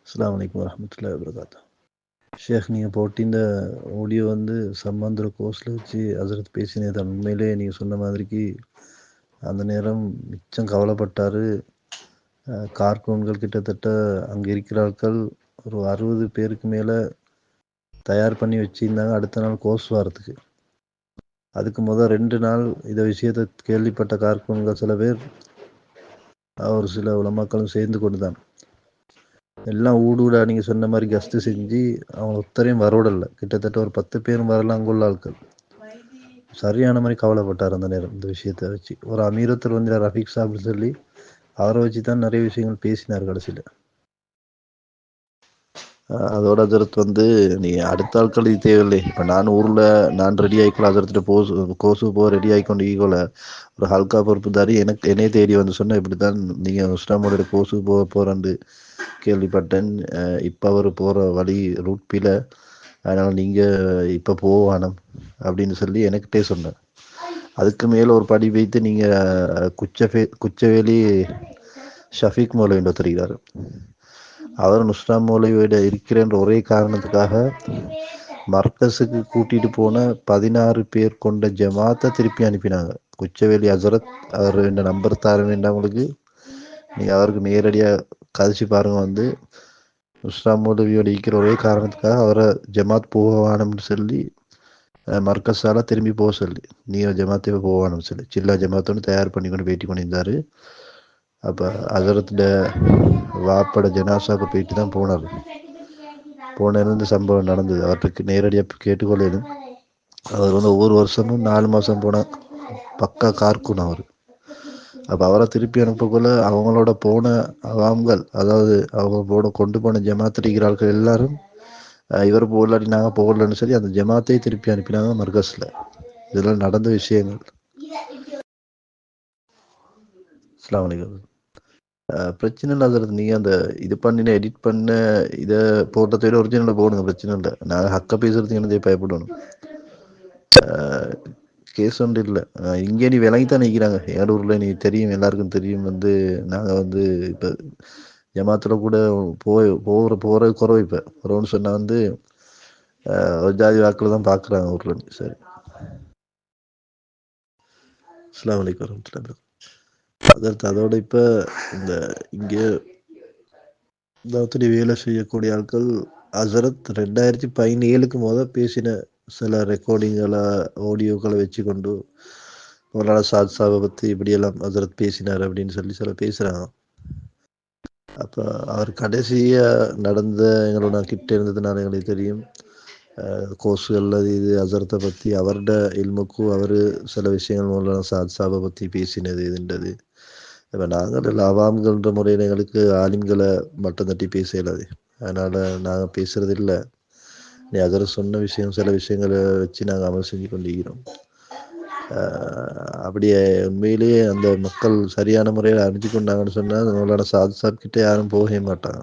அஸ்ஸலாமு அலைக்கும் வரஹ்மத்துல்லாஹி வபரகாத்துஹு. ஷேக், நீங்கள் போட்டு இந்த ஆடியோ சம்பந்தர கோர்ஸில் வச்சு ஹசரத் பேசினது உண்மையிலே நீங்கள் சொன்ன மாதிரிக்கு அந்த நேரம் மிச்சம் கவலைப்பட்டார். கார்கூன்கள் கிட்டத்தட்ட அங்கே இருக்கிற ஆட்கள் ஒரு 60 பேருக்கு மேலே தயார் பண்ணி வச்சுருந்தாங்க அடுத்த நாள் கோர்ஸ் வாரத்துக்கு. அதுக்கு முதல் 2 நாள் இதை விஷயத்தை கேள்விப்பட்ட கார்கூன்கள் சில பேர் ஒரு சில உலமாக்களும் சேர்ந்து கொண்டு தான் எல்லாம் ஊடூடா நீங்கள் சொன்ன மாதிரி கஸ்ட்டு செஞ்சு அவங்க ஒத்தரையும் வரவிடலை. கிட்டத்தட்ட ஒரு 10 பேரும் வரலாம் அங்குள்ள ஆட்கள். சரியான மாதிரி கவலைப்பட்டார் அந்த நேரம் இந்த விஷயத்தை வச்சு. ஒரு அமீரத்தர் ரஃபீக் சாப்னு சொல்லி அவரை வச்சு தான் நிறைய விஷயங்கள் பேசினார் கடைசியில். அதோட ஹசரத் நீங்கள் அடுத்த ஆட்கள் இது தேவையில்லை. இப்போ நான் ரெடி ஆகிக்கொள்ள ஹசரத்துட்டு கோர்ஸுக்கு போக ரெடி ஆகிக்கொண்டு ஈகோல ஒரு ஹல்கா பொறுப்புதாரி என்னையே தேடி சொன்னேன், இப்படி தான் நீங்கள் இஸ்லாமோட கோர்ஸுக்கு போகிறேன்னு கேள்விப்பட்டேன். இப்போ அவர் போகிற வழி ரூட் அதனால் நீங்கள் இப்போ போவானம் அப்படின்னு சொல்லி எனக்கிட்டே சொன்னேன். அதுக்கு மேலே ஒரு படி வைத்து நீங்கள் குச்சவேலி ஷஃபீக் மௌலவி தெரிகிறார். அவர் நுஸ்ரா மௌலவியோட இருக்கிறன்ற ஒரே காரணத்துக்காக மர்கஸுக்கு கூட்டிட்டு போன 16 பேர் கொண்ட ஜமாத்தை திருப்பி அனுப்பினாங்க. குச்சவேலி ஹசரத் அவர் இந்த நம்பர் தர வேண்டாம் உங்களுக்கு, நீங்கள் அவருக்கு நேரடியாக கதைச்சு பாருங்க. நுஸ்ரா மௌலவியோட இருக்கிற ஒரே காரணத்துக்காக அவரை ஜமாத் போவானம்னு சொல்லி மர்கஸால திரும்பி போக சொல்லி நீங்கள் ஜமாத்தே போவானு சொல்லி சில்லா ஜமாத்தோன்னு தயார் பண்ணி கொண்டு பேட்டி பண்ணியிருந்தாரு. அப்போ ஹசரத்துல வாப்பட ஜனாசாவுக்கு போயிட்டு தான் போனார். போனது சம்பவம் நடந்தது. அவருக்கு நேரடியாக கேட்டுக்கொள்ளலும் அவர் ஒவ்வொரு வருஷமும் 4 மாதம் போன பக்கா கார்கூன் அவர். அப்போ அவரை திருப்பி அனுப்பக்குள்ள அவங்களோட போன அவாம்கள், அதாவது அவங்க கொண்டு போன ஜமாத்திரிக்கிறார்கள் எல்லாரும் இவர் போகலாடி நாங்கள் போகலன்னு சொல்லி அந்த ஜமாத்தையே திருப்பி அனுப்பினாங்க மர்கஸில். இதெல்லாம் நடந்த விஷயங்கள். அஸ்ஸலாமு அலைக்கும். பிரச்சனை இல்லை அதில் நீங்கள் அந்த இது பண்ணின எடிட் பண்ண இதை போட்டதை விட ஒரிஜினலில் போடுங்க, பிரச்சனை இல்லை. நாங்கள் ஹக்கை பேசுறதுக்கு என்னதே பயப்படணும். கேஸ் ஒன்று இல்லை. இங்கே நீ விலகித்தான் நிற்கிறாங்க ஏடூரில். நீ தெரியும், எல்லாருக்கும் தெரியும். நாங்கள் இப்போ ஜமாத்தில் கூட போகிற குறவு. இப்போ குறவுன்னு சொன்னால் ஒரு ஜாதி வாக்கில் தான் பார்க்குறாங்க ஊரில். சரி, அஸ்ஸலாமு அலைக்கும் வரஹ்மத்துல்லாஹி வபரகாத்துஹு. அதோட இப்போ இந்த இங்கே தாவத்துடைய வேலை செய்யக்கூடிய ஆட்கள் ஹசரத் 2017 பேசின சில ரெக்கார்டிங்களை ஆடியோக்களை வச்சு கொண்டு மௌலானா சாத்சாவை பற்றி இப்படியெல்லாம் ஹசரத் பேசினார் அப்படின்னு சொல்லி சில பேசுகிறாங்க. அப்போ அவர் கடைசியாக நடந்த எங்களோட கிட்ட இருந்ததுனால எங்களுக்கு தெரியும் கோர்ஸுகளில் இது ஹசரத்தை பற்றி அவரோட இல்முக்கும் அவர் சில விஷயங்கள் மௌலானா சாத்சாவை பற்றி பேசினது இதுன்றது. இப்போ நாங்கள் அவாம்கள்ன்ற முறையில் எங்களுக்கு ஆலிம்களை மட்டம் தட்டி பேச இயலாது. அதனால் நாங்கள் பேசுகிறது இல்லை. நீ அதில் சொன்ன விஷயம் சில விஷயங்களை வச்சு நாங்கள் அமல் செஞ்சு கொண்டிருக்கிறோம். அப்படியே உண்மையிலேயே அந்த மக்கள் சரியான முறையில் அறிஞ்சு கொண்டாங்கன்னு சொன்னால் அவங்களோட சாத்சாப் கிட்டே யாரும் போகவே மாட்டாங்க.